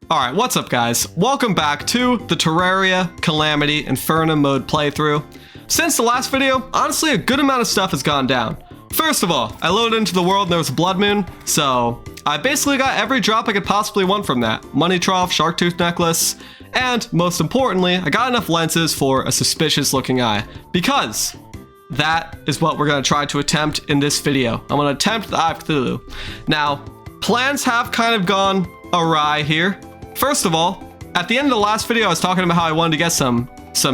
Alright, what's up guys? Welcome back to the Terraria Calamity Infernum mode playthrough. Since the last video, honestly a good amount of stuff has gone down. First of all, I loaded into the world and there was a blood moon, so I basically got every drop I could possibly want from that. Money trough, shark tooth necklace, and most importantly, I got enough lenses for a suspicious looking eye, because that is what we're going to try to attempt in this video. I'm going to attempt the Eye of Cthulhu. Now, plans have kind of gone awry here. First of all, at the end of the last video, I was talking about how I wanted to get some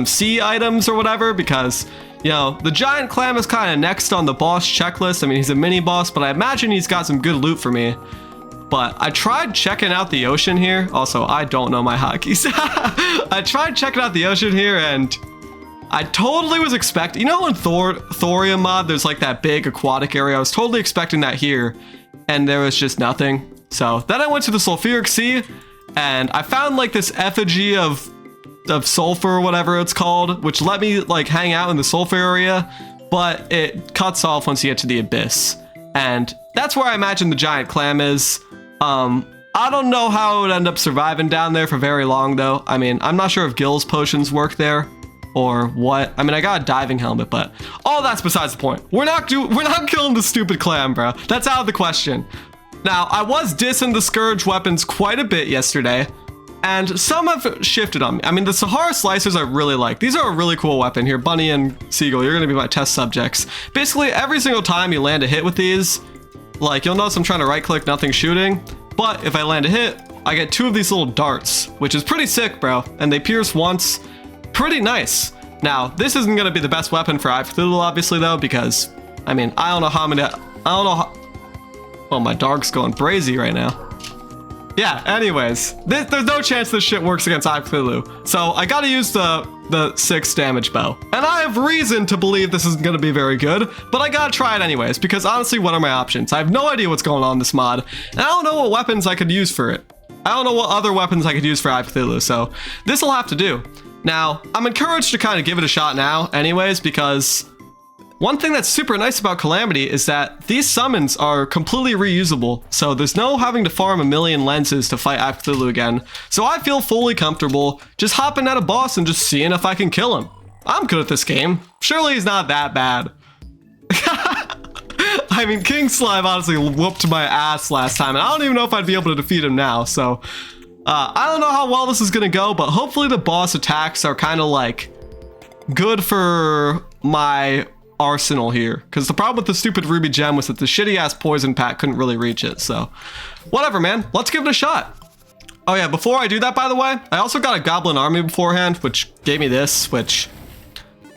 sea items or whatever because, you know, the giant clam is kind of next on the boss checklist. I mean, he's a mini boss, but I imagine he's got some good loot for me. But I tried checking out the ocean here. Also, I don't know my hotkeys. I tried checking out the ocean here and I totally was expecting, you know, in Thoria mod, there's like that big aquatic area. I was totally expecting that here and there was just nothing. So then I went to the sulfuric sea and I found like this effigy of sulfur or whatever it's called, which let me like hang out in the sulfur area, but it cuts off once you get to the abyss. And that's where I imagine the giant clam is. I don't know how it would end up surviving down there for very long though. I mean, I'm not sure if Gil's potions work there or what. I mean, I got a diving helmet, but all that's besides the point. We're not killing the stupid clam, bro. That's out of the question. Now, I was dissing the Scourge weapons quite a bit yesterday, and some have shifted on me. I mean, the Sahara Slicers I really like. These are a really cool weapon here. Bunny and Seagull, you're gonna be my test subjects. Basically, every single time you land a hit with these, like, you'll notice I'm trying to right-click, nothing shooting, but if I land a hit, I get 2 of these little darts, which is pretty sick, bro, and they pierce once. Pretty nice. Now, this isn't gonna be the best weapon for Eye of Cthulhu, obviously, though, because, I mean, I don't know how... Oh, my dog's going brazy right now. Yeah, anyways, there's no chance this shit works against Eye of Cthulhu. So I gotta use the 6 damage bow. And I have reason to believe this isn't gonna be very good, but I gotta try it anyways, because honestly, what are my options? I have no idea what's going on in this mod, and I don't know what weapons I could use for it. I don't know what other weapons I could use for Eye of Cthulhu, so this'll have to do. Now, I'm encouraged to kind of give it a shot now anyways, because one thing that's super nice about Calamity is that these summons are completely reusable, so there's no having to farm a million lenses to fight Eye of Cthulhu again. So I feel fully comfortable just hopping at a boss and just seeing if I can kill him. I'm good at this game. Surely he's not that bad. I mean, King Slime honestly whooped my ass last time, and I don't even know if I'd be able to defeat him now, so... I don't know how well this is gonna go, but hopefully the boss attacks are kind of like good for my arsenal here, because the problem with the stupid ruby gem was that the shitty ass poison pack couldn't really reach it. So whatever, man, let's give it a shot. Oh yeah, before I do that, by the way, I also got a goblin army beforehand, which gave me this, which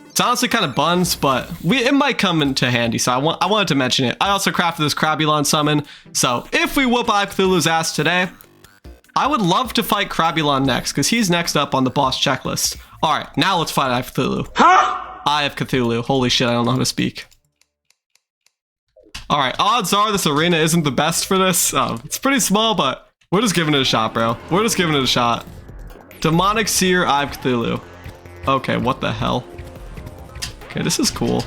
it's honestly kind of buns, but it might come into handy, so I wanted to mention it. I also crafted this Crabulon summon, so if we whoop Eye of Cthulhu's ass today, I would love to fight Crabulon next, because he's next up on the boss checklist. All right, now let's fight Eye of Cthulhu. Huh? Eye of Cthulhu. Holy shit, I don't know how to speak. All right, odds are this arena isn't the best for this. It's pretty small, but we're just giving it a shot, bro. We're just giving it a shot. Demonic Seer, Eye of Cthulhu. Okay, what the hell? Okay, this is cool.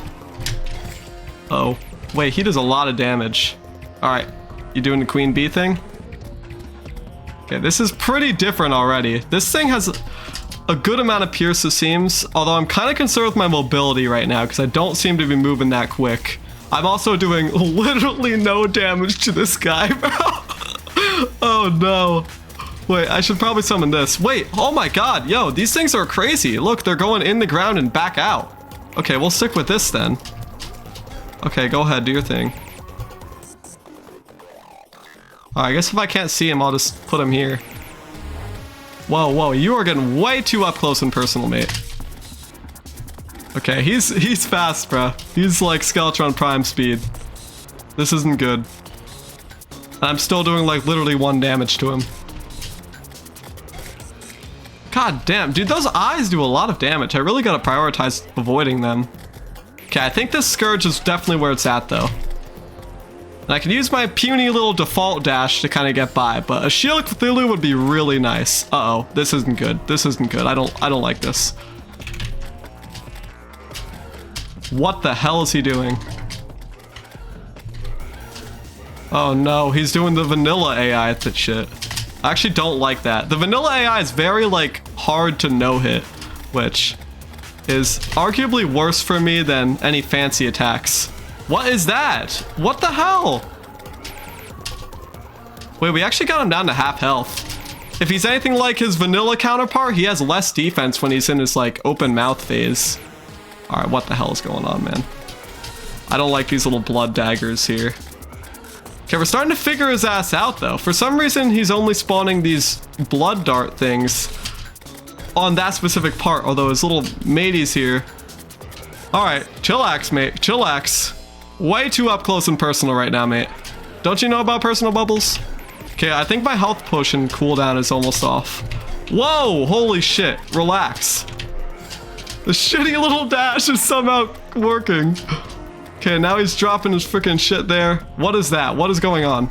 Oh, wait, he does a lot of damage. All right, you doing the Queen Bee thing? Okay, this is pretty different already. This thing has a good amount of pierce, it seems, although I'm kind of concerned with my mobility right now because I don't seem to be moving that quick. I'm also doing literally no damage to this guy, bro. Oh no. Wait, I should probably summon this. Wait, oh my god, yo, these things are crazy. Look, they're going in the ground and back out. Okay, we'll stick with this then. Okay, go ahead, do your thing. I guess if I can't see him, I'll just put him here. Whoa, whoa, you are getting way too up close and personal, mate. Okay, he's fast, bro. He's like Skeletron Prime speed. This isn't good. I'm still doing like literally 1 damage to him. God damn, dude, those eyes do a lot of damage. I really gotta prioritize avoiding them. Okay, I think this Scourge is definitely where it's at, though. And I can use my puny little default dash to kind of get by, but a Shield of Cthulhu would be really nice. Uh-oh, this isn't good. This isn't good. I don't like this. What the hell is he doing? Oh no, he's doing the vanilla AI at that shit. I actually don't like that. The vanilla AI is very, like, hard to no-hit, which is arguably worse for me than any fancy attacks. What is that? What the hell? Wait, we actually got him down to half health. If he's anything like his vanilla counterpart, he has less defense when he's in his, like, open mouth phase. All right, what the hell is going on, man? I don't like these little blood daggers here. Okay, we're starting to figure his ass out, though. For some reason, he's only spawning these blood dart things on that specific part, although his little mateys here. All right, chillax, mate, chillax. Way too up close and personal right now, mate. Don't you know about personal bubbles? Okay, I think my health potion cooldown is almost off. Whoa, holy shit, relax. The shitty little dash is somehow working. Okay, now he's dropping his freaking shit there. What is that? What is going on?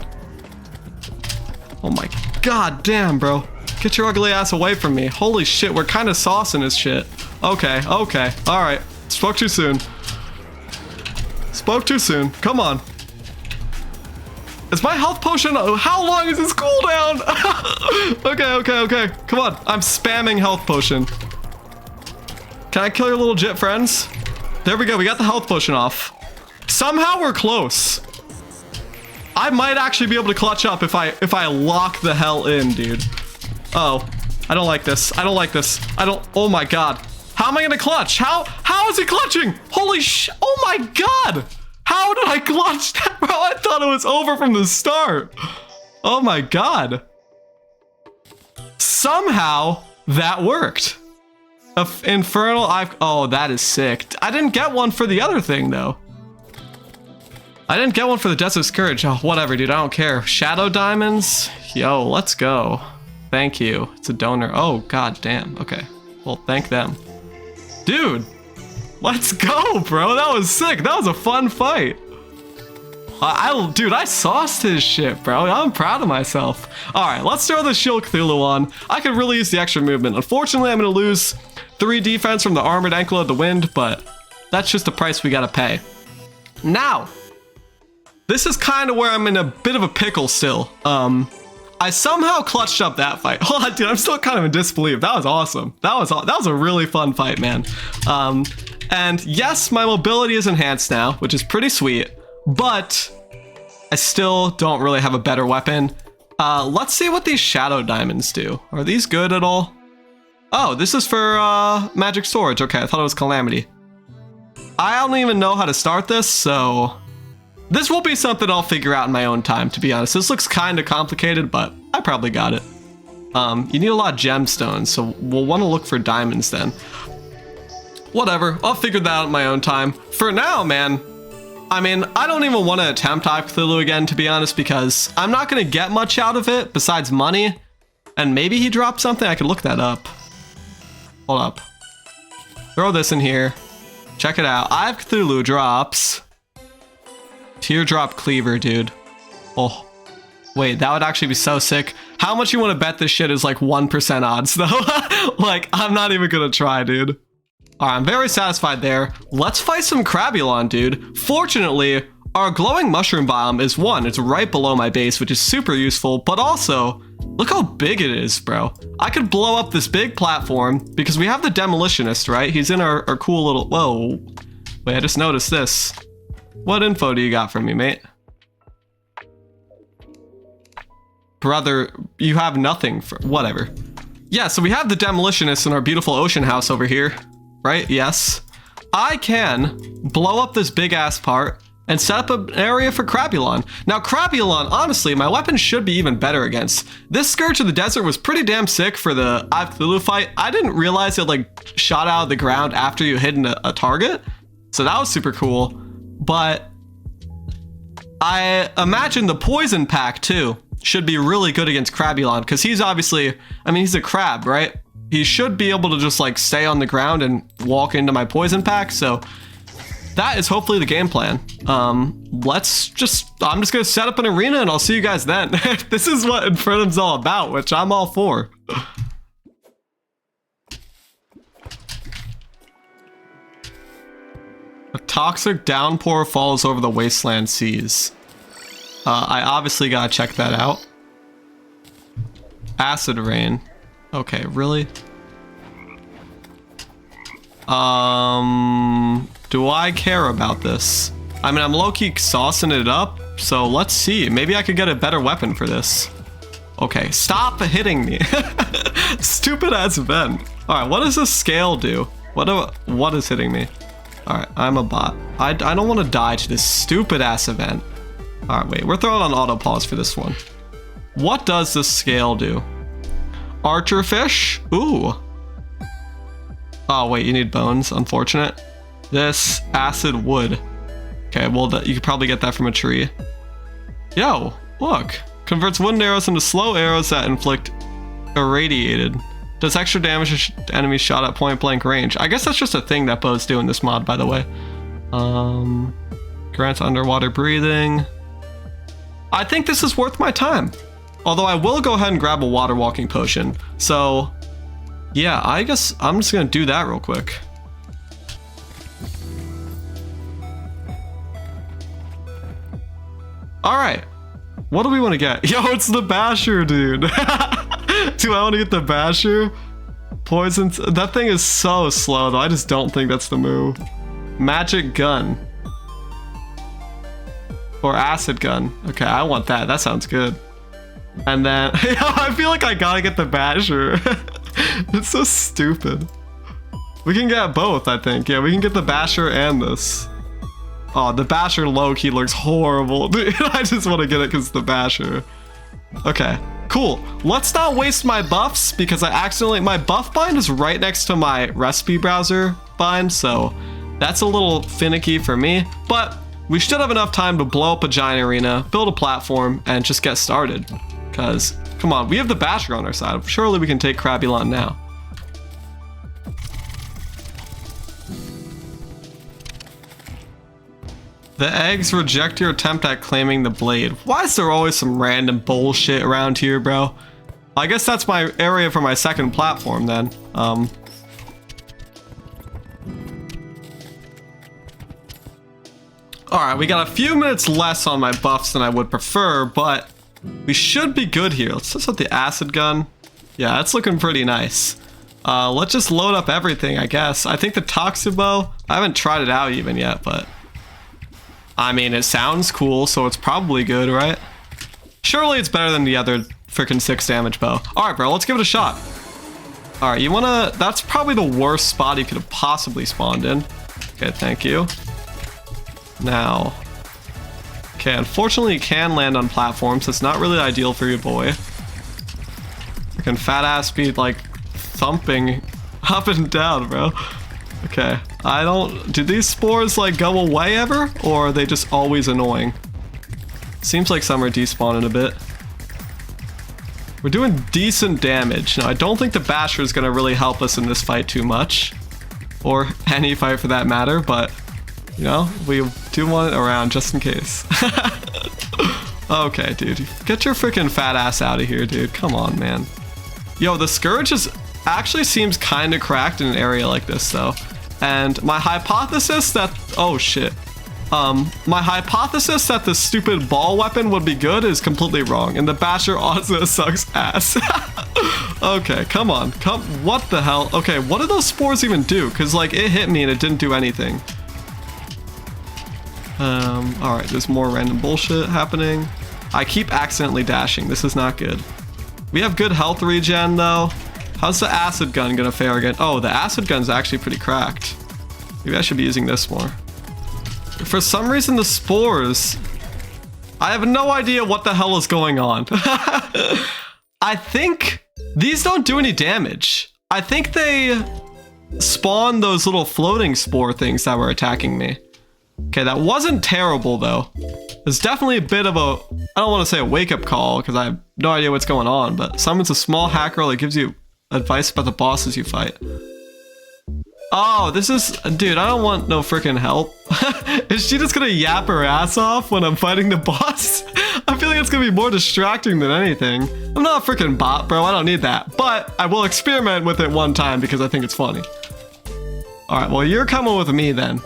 Oh my god damn, bro. Get your ugly ass away from me. Holy shit, we're kind of saucing his shit. Okay, okay, all right. Spoke too soon. Spoke too soon. Come on. Is my health potion? How long is this cooldown? Okay, okay, okay. Come on. I'm spamming health potion. Can I kill your little jit friends? There we go. We got the health potion off. Somehow we're close. I might actually be able to clutch up if I lock the hell in, dude. Oh, I don't like this. I don't like this. I don't. Oh my god. How am I gonna clutch? How is he clutching? Holy sh! Oh my god! How did I clutch that, bro? I thought it was over from the start. Oh my god. Somehow that worked. Infernal, oh, that is sick. I didn't get one for the other thing though. I didn't get one for the Desert Scourge. Oh, whatever, dude, I don't care. Shadow Diamonds? Yo, let's go. Thank you. It's a donor. Oh, god damn. Okay. Well, thank them. Dude, let's go, bro. That was sick. That was a fun fight. Dude, I sauced his shit, bro. I'm proud of myself. All right, let's throw the Shield Cthulhu on. I could really use the extra movement. Unfortunately, I'm going to lose 3 defense from the Armored Ankle of the Wind, but that's just the price we got to pay. Now, this is kind of where I'm in a bit of a pickle still. I somehow clutched up that fight. Hold on, dude, I'm still kind of in disbelief. That was awesome. That was a really fun fight, man. And yes, my mobility is enhanced now, which is pretty sweet, but I still don't really have a better weapon. Let's see what these Shadow Diamonds do. Are these good at all? Oh, this is for magic storage. Okay, I thought it was Calamity. I don't even know how to start this, so this will be something I'll figure out in my own time, to be honest. This looks kind of complicated, but I probably got it. You need a lot of gemstones, so we'll want to look for diamonds then. Whatever, I'll figure that out in my own time. For now, man, I mean, I don't even want to attempt Hive Cthulhu again, to be honest, because I'm not going to get much out of it besides money. And maybe he dropped something. I could look that up. Hold up. Throw this in here. Check it out. Hive Cthulhu drops Teardrop Cleaver, dude. Oh, wait, that would actually be so sick. How much you want to bet this shit is like 1% odds, though? Like, I'm not even going to try, dude. All right, I'm very satisfied there. Let's fight some Crabulon, dude. Fortunately, our glowing mushroom biome is one, it's right below my base, which is super useful, but also, look how big it is, bro. I could blow up this big platform because we have the Demolitionist, right? He's in our cool little, whoa. Wait, I just noticed this. What info do you got for me, mate? Brother, you have nothing for, whatever. Yeah, so we have the Demolitionist in our beautiful ocean house over here. Right? Yes. I can blow up this big ass part and set up an area for Crabulon. Now, Crabulon, honestly, my weapon should be even better against. This Scourge of the Desert was pretty damn sick for the Hive Cthulhu fight. I didn't realize it like shot out of the ground after you hit a target. So that was super cool. But I imagine the Poison Pack too should be really good against Crabulon because he's obviously, I mean, he's a crab, right? He should be able to just like stay on the ground and walk into my poison pack. So that is hopefully the game plan. I'm just gonna set up an arena and I'll see you guys then. This is what Infernum's all about, which I'm all for. A toxic downpour falls over the wasteland seas. I obviously gotta check that out. Acid rain. Okay, really? Do I care about this? I mean, I'm low-key saucing it up, so let's see. Maybe I could get a better weapon for this. Okay, stop hitting me. Stupid ass event. All right, what does this scale do? What is hitting me? All right, I'm a bot. I don't want to die to this stupid ass event. All right, wait, we're throwing on auto pause for this one. What does this scale do? Archer fish? Ooh. Oh, wait, you need bones. Unfortunate. This acid wood. Okay, well, you could probably get that from a tree. Yo, look. Converts wooden arrows into slow arrows that inflict irradiated. Does extra damage to enemies shot at point blank range. I guess that's just a thing that bows do in this mod, by the way. Grants underwater breathing. I think this is worth my time. Although I will go ahead and grab a water walking potion. So, yeah, I guess I'm just gonna do that real quick. All right, what do we want to get? Yo, it's the Basher, dude. Do I want to get the Basher? Poison, that thing is so slow though. I just don't think that's the move. Magic gun. Or acid gun. Okay, I want that. That sounds good. And then, I feel like I gotta get the Basher. It's so stupid. We can get both, I think. Yeah, we can get the Basher and this. Oh, the Basher low-key looks horrible. Dude, I just want to get it because it's the Basher. Okay, cool. Let's not waste my buffs because I accidentally... My buff bind is right next to my recipe browser bind, so that's a little finicky for me. But we should have enough time to blow up a giant arena, build a platform, and just get started. Because, come on, we have the Basher on our side. Surely we can take Crabulon now. The eggs reject your attempt at claiming the blade. Why is there always some random bullshit around here, bro? I guess that's my area for my second platform then. All right, we got a few minutes less on my buffs than I would prefer, but we should be good here. Let's test out the acid gun. Yeah, it's looking pretty nice. Let's just load up everything, I guess. I think the Toxibo, I haven't tried it out even yet, but I mean, it sounds cool, so it's probably good, right? Surely it's better than the other freaking 6 damage bow. All right, bro, let's give it a shot. All right, you wanna, that's probably the worst spot you could have possibly spawned in. Okay, thank you. Now, okay, unfortunately you can land on platforms. So it's not really ideal for your boy. Freaking fat ass speed, like thumping up and down, bro. Okay, I don't... Do these spores, like, go away ever? Or are they just always annoying? Seems like some are despawning a bit. We're doing decent damage. Now, I don't think the Basher is going to really help us in this fight too much. Or any fight for that matter, but, you know, we do want it around just in case. Okay, dude. Get your freaking fat ass out of here, dude. Come on, man. Yo, the Scourge is... actually seems kind of cracked in an area like this though, and my hypothesis that my hypothesis that the stupid ball weapon would be good is completely wrong, and the Basher also sucks ass. Okay, come on, what the hell? Okay, what do those spores even do? Because like it hit me and it didn't do anything. All right, there's more random bullshit happening. I keep accidentally dashing. This is not good. We have good health regen though. How's the acid gun gonna fare again? Oh, the acid gun's actually pretty cracked. Maybe I should be using this more. For some reason, the spores... I have no idea what the hell is going on. I think these don't do any damage. I think they spawn those little floating spore things that were attacking me. Okay, that wasn't terrible though. It's definitely a bit of a... I don't want to say a wake-up call because I have no idea what's going on, but summons a small hacker that gives you advice about the bosses you fight. Oh, this is... Dude, I don't want no freaking help. Is she just gonna yap her ass off when I'm fighting the boss? I feel like it's gonna be more distracting than anything. I'm not a freaking bot, bro. I don't need that. But I will experiment with it one time because I think it's funny. Alright, well, you're coming with me then.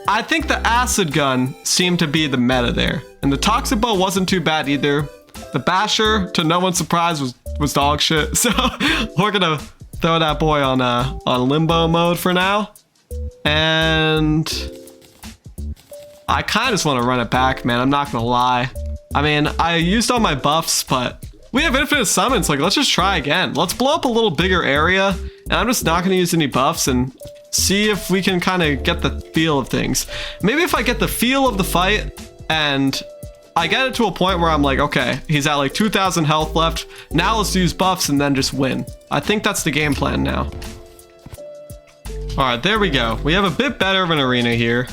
I think the acid gun seemed to be the meta there. And the Toxibo wasn't too bad either. The Basher, to no one's surprise, was was dog shit. So we're gonna throw that boy on limbo mode for now. And I kind of just want to run it back, man. I'm not gonna lie. I mean, I used all my buffs, but we have infinite summons. Like, let's just try again. Let's blow up a little bigger area. And I'm just not gonna use any buffs and see if we can kind of get the feel of things. Maybe if I get the feel of the fight and I get it to a point where I'm like, okay, he's at like 2,000 health left. Now let's use buffs and then just win. I think that's the game plan now. All right, there we go. We have a bit better of an arena here.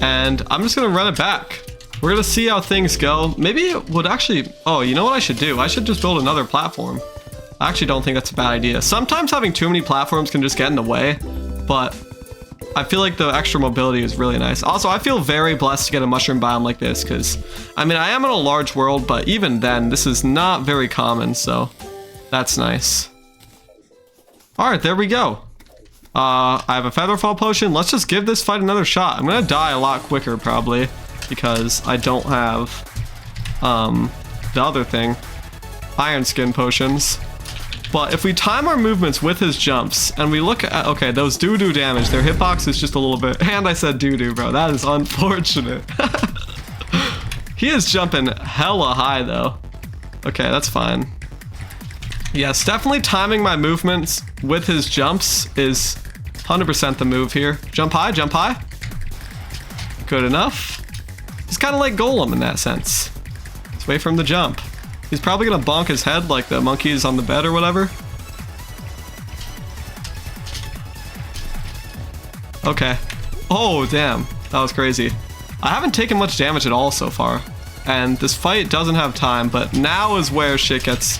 And I'm just gonna run it back. We're gonna see how things go. Maybe it would actually, oh, you know what I should do? I should just build another platform. I actually don't think that's a bad idea. Sometimes having too many platforms can just get in the way, but I feel like the extra mobility is really nice. Also, I feel very blessed to get a mushroom biome like this because, I mean, I am in a large world, but even then, this is not very common, so that's nice. All right, there we go. I have a featherfall potion. Let's just give this fight another shot. I'm gonna die a lot quicker probably because I don't have the other thing, iron skin potions. But if we time our movements with his jumps and we look at, okay, those do damage. Their hitbox is just a little bit, and I said doo-doo, bro. That is unfortunate. He is jumping hella high though. Okay, that's fine. Yes, definitely timing my movements with his jumps is 100% the move here. Jump high, jump high. Good enough. He's kind of like Golem in that sense. Let's wait for him to jump. He's probably gonna bonk his head like the monkeys on the bed or whatever. Okay. Oh, damn. That was crazy. I haven't taken much damage at all so far. And this fight doesn't have time, but now is where shit gets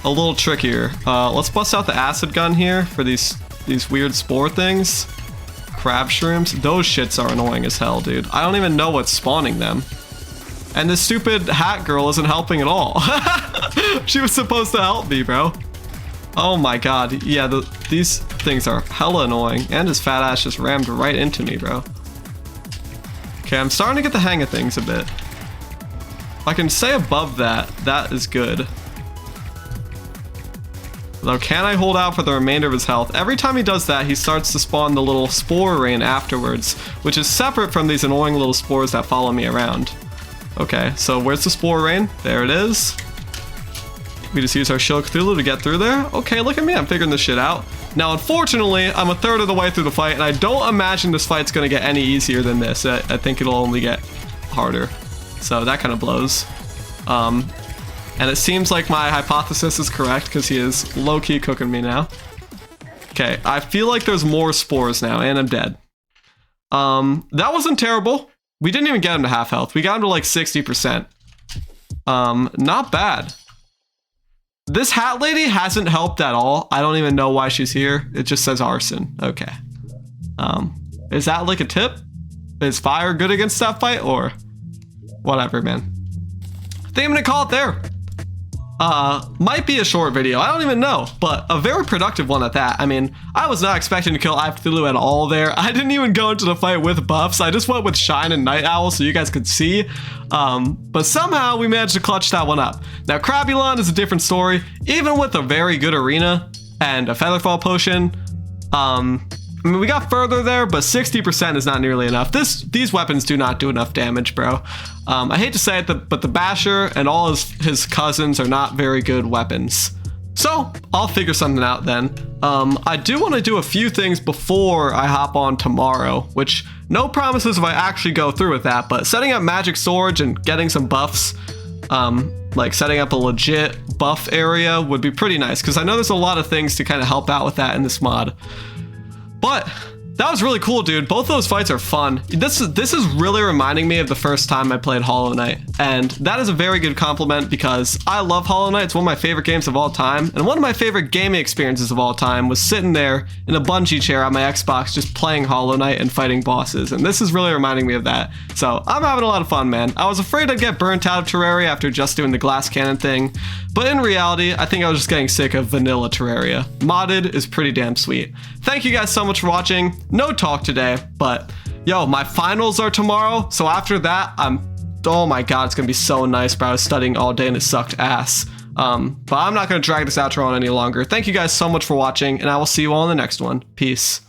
a little trickier. Let's bust out the acid gun here for these weird spore things. Crab shrooms. Those shits are annoying as hell, dude. I don't even know what's spawning them. And this stupid hat girl isn't helping at all. She was supposed to help me, bro. Oh my god. Yeah, these things are hella annoying. And his fat ass just rammed right into me, bro. Okay, I'm starting to get the hang of things a bit. If I can stay above that, that is good. Though, can I hold out for the remainder of his health? Every time he does that, he starts to spawn the little spore rain afterwards, which is separate from these annoying little spores that follow me around. Okay, so where's the spore rain? There it is. We just use our Shield Cthulhu to get through there. Okay, look at me, I'm figuring this shit out. Now, unfortunately, I'm a third of the way through the fight, and I don't imagine this fight's gonna get any easier than this. I think it'll only get harder. So that kind of blows. And it seems like my hypothesis is correct because he is low-key cooking me now. Okay, I feel like there's more spores now, and I'm dead. That wasn't terrible. We didn't even get him to half health. We got him to like 60%. Not bad. This hat lady hasn't helped at all. I don't even know why she's here. It just says arson. Okay. Is that like a tip? Is fire good against that fight or whatever, man? I think I'm gonna call it there. Might be a short video, I don't even know, but a very productive one at that. I mean, I was not expecting to kill Cthulhu at all there. I didn't even go into the fight with buffs. I just went with Shine and Night Owl so you guys could see. But somehow we managed to clutch that one up. Now, Crabulon is a different story. Even with a very good arena and a Featherfall potion, I mean, we got further there, but 60% is not nearly enough. These weapons do not do enough damage, bro. I hate to say it, but the Basher and all his cousins are not very good weapons. So I'll figure something out then. I do want to do a few things before I hop on tomorrow, which no promises if I actually go through with that, but setting up magic storage and getting some buffs, like setting up a legit buff area would be pretty nice, because I know there's a lot of things to kind of help out with that in this mod. But that was really cool, dude. Both those fights are fun. This is really reminding me of the first time I played Hollow Knight, and that is a very good compliment because I love Hollow Knight. It's one of my favorite games of all time, and one of my favorite gaming experiences of all time was sitting there in a bungee chair on my Xbox just playing Hollow Knight and fighting bosses, and this is really reminding me of that. So I'm having a lot of fun, man. I was afraid I'd get burnt out of Terraria after just doing the glass cannon thing, but in reality, I think I was just getting sick of vanilla Terraria. Modded is pretty damn sweet. Thank you guys so much for watching. No talk today, but yo, my finals are tomorrow, so after that, oh my god, it's gonna be so nice, bro. I was studying all day and it sucked ass. But I'm not going to drag this outro on any longer. Thank you guys so much for watching, and I will see you all in the next one. Peace.